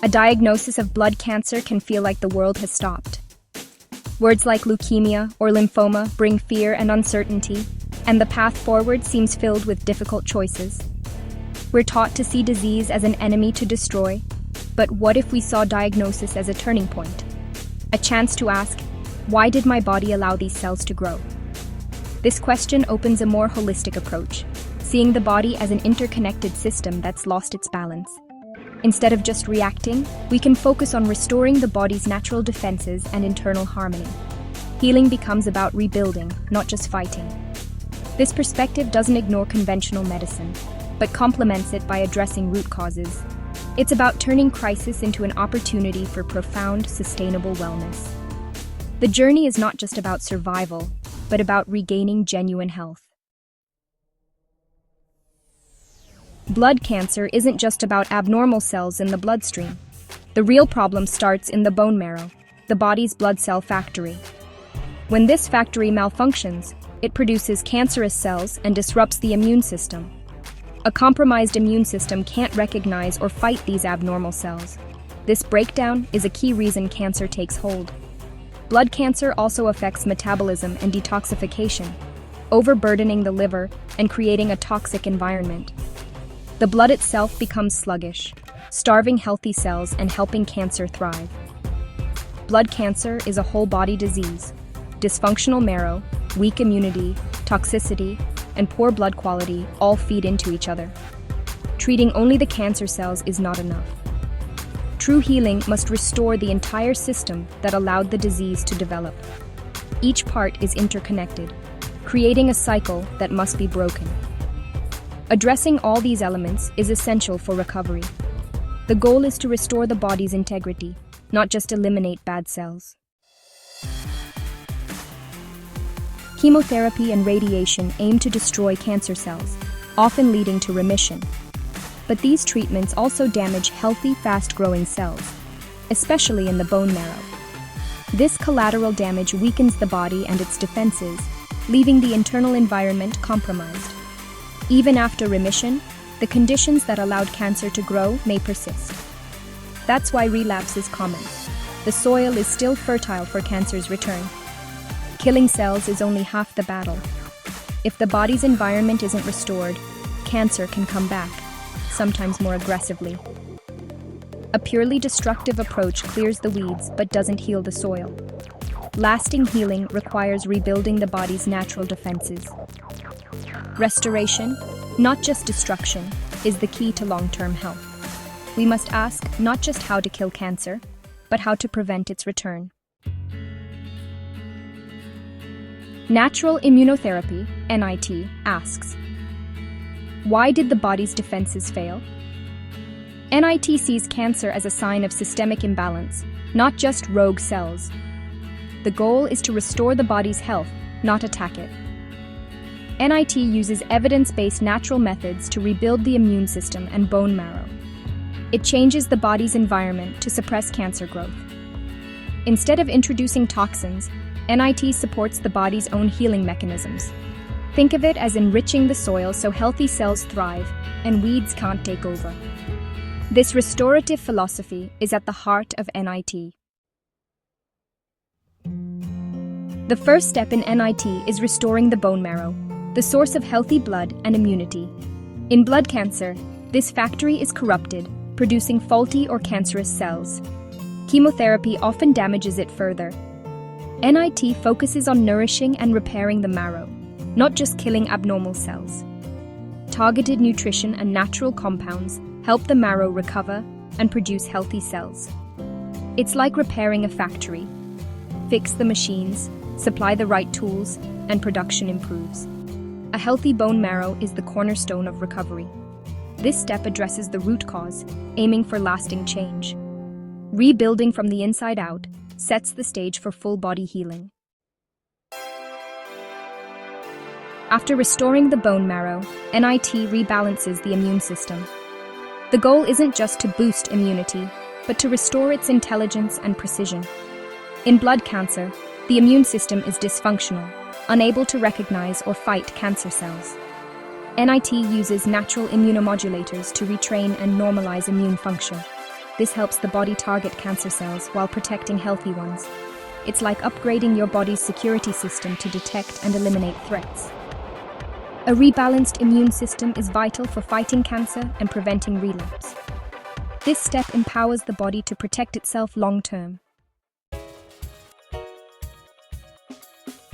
A diagnosis of blood cancer can feel like the world has stopped. Words like leukemia or lymphoma bring fear and uncertainty, and the path forward seems filled with difficult choices. We're taught to see disease as an enemy to destroy, but what if we saw diagnosis as a turning point? A chance to ask, why did my body allow these cells to grow? This question opens a more holistic approach, seeing the body as an interconnected system that's lost its balance. Instead of just reacting, we can focus on restoring the body's natural defenses and internal harmony. Healing becomes about rebuilding, not just fighting. This perspective doesn't ignore conventional medicine, but complements it by addressing root causes. It's about turning crisis into an opportunity for profound, sustainable wellness. The journey is not just about survival, but about regaining genuine health. Blood cancer isn't just about abnormal cells in the bloodstream. The real problem starts in the bone marrow, the body's blood cell factory. When this factory malfunctions, it produces cancerous cells and disrupts the immune system. A compromised immune system can't recognize or fight these abnormal cells. This breakdown is a key reason cancer takes hold. Blood cancer also affects metabolism and detoxification, overburdening the liver and creating a toxic environment. The blood itself becomes sluggish, starving healthy cells and helping cancer thrive. Blood cancer is a whole-body disease. Dysfunctional marrow, weak immunity, toxicity, and poor blood quality all feed into each other. Treating only the cancer cells is not enough. True healing must restore the entire system that allowed the disease to develop. Each part is interconnected, creating a cycle that must be broken. Addressing all these elements is essential for recovery. The goal is to restore the body's integrity, not just eliminate bad cells. Chemotherapy and radiation aim to destroy cancer cells, often leading to remission. But these treatments also damage healthy, fast-growing cells, especially in the bone marrow. This collateral damage weakens the body and its defenses, leaving the internal environment compromised. Even after remission, the conditions that allowed cancer to grow may persist. That's why relapse is common. The soil is still fertile for cancer's return. Killing cells is only half the battle. If the body's environment isn't restored, cancer can come back, sometimes more aggressively. A purely destructive approach clears the weeds but doesn't heal the soil. Lasting healing requires rebuilding the body's natural defenses. Restoration, not just destruction, is the key to long-term health. We must ask not just how to kill cancer, but how to prevent its return. Natural Immunotherapy, NIT, asks, why did the body's defenses fail? NIT sees cancer as a sign of systemic imbalance, not just rogue cells. The goal is to restore the body's health, not attack it. NIT uses evidence-based natural methods to rebuild the immune system and bone marrow. It changes the body's environment to suppress cancer growth. Instead of introducing toxins, NIT supports the body's own healing mechanisms. Think of it as enriching the soil so healthy cells thrive and weeds can't take over. This restorative philosophy is at the heart of NIT. The first step in NIT is restoring the bone marrow, the source of healthy blood and immunity. In blood cancer, this factory is corrupted, producing faulty or cancerous cells. Chemotherapy often damages it further. NIT focuses on nourishing and repairing the marrow, not just killing abnormal cells. Targeted nutrition and natural compounds help the marrow recover and produce healthy cells. It's like repairing a factory. Fix the machines, supply the right tools, and production improves. A healthy bone marrow is the cornerstone of recovery. This step addresses the root cause, aiming for lasting change. Rebuilding from the inside out sets the stage for full-body healing. After restoring the bone marrow, NIT rebalances the immune system. The goal isn't just to boost immunity, but to restore its intelligence and precision. In blood cancer, the immune system is dysfunctional, unable to recognize or fight cancer cells. NIT uses natural immunomodulators to retrain and normalize immune function. This helps the body target cancer cells while protecting healthy ones. It's like upgrading your body's security system to detect and eliminate threats. A rebalanced immune system is vital for fighting cancer and preventing relapse. This step empowers the body to protect itself long-term.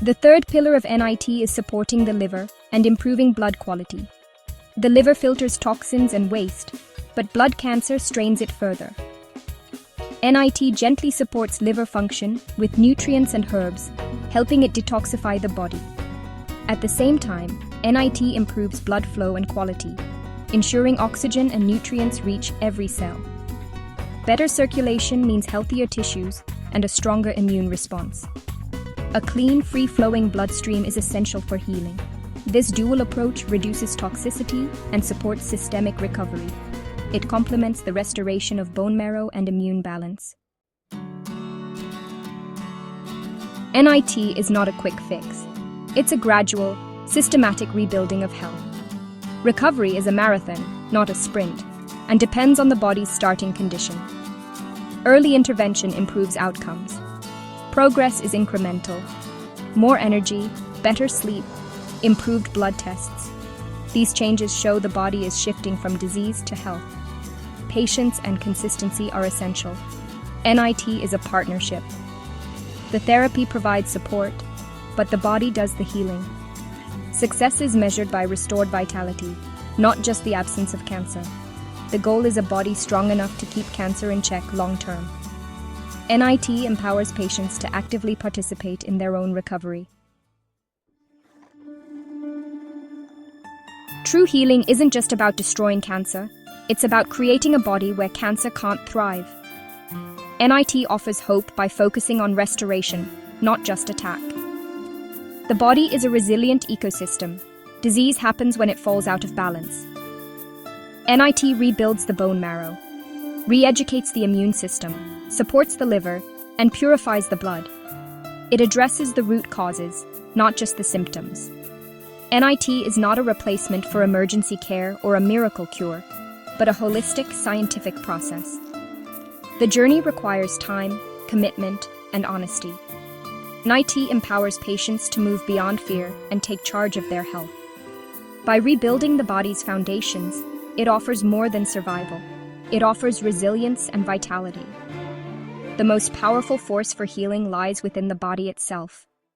The third pillar of NIT is supporting the liver and improving blood quality. The liver filters toxins and waste, but blood cancer strains it further. NIT gently supports liver function with nutrients and herbs, helping it detoxify the body. At the same time, NIT improves blood flow and quality, ensuring oxygen and nutrients reach every cell. Better circulation means healthier tissues and a stronger immune response. A clean, free-flowing bloodstream is essential for healing. This dual approach reduces toxicity and supports systemic recovery. It complements the restoration of bone marrow and immune balance. NIT is not a quick fix. It's a gradual, systematic rebuilding of health. Recovery is a marathon, not a sprint, and depends on the body's starting condition. Early intervention improves outcomes. Progress is incremental. More energy, better sleep, improved blood tests. These changes show the body is shifting from disease to health. Patience and consistency are essential. NIT is a partnership. The therapy provides support, but the body does the healing. Success is measured by restored vitality, not just the absence of cancer. The goal is a body strong enough to keep cancer in check long-term. NIT empowers patients to actively participate in their own recovery. True healing isn't just about destroying cancer. It's about creating a body where cancer can't thrive. NIT offers hope by focusing on restoration, not just attack. The body is a resilient ecosystem. Disease happens when it falls out of balance. NIT rebuilds the bone marrow, re-educates the immune system, supports the liver, and purifies the blood. It addresses the root causes, not just the symptoms. NIT is not a replacement for emergency care or a miracle cure, but a holistic scientific process. The journey requires time, commitment, and honesty. NIT empowers patients to move beyond fear and take charge of their health. By rebuilding the body's foundations, it offers more than survival. It offers resilience and vitality. The most powerful force for healing lies within the body itself.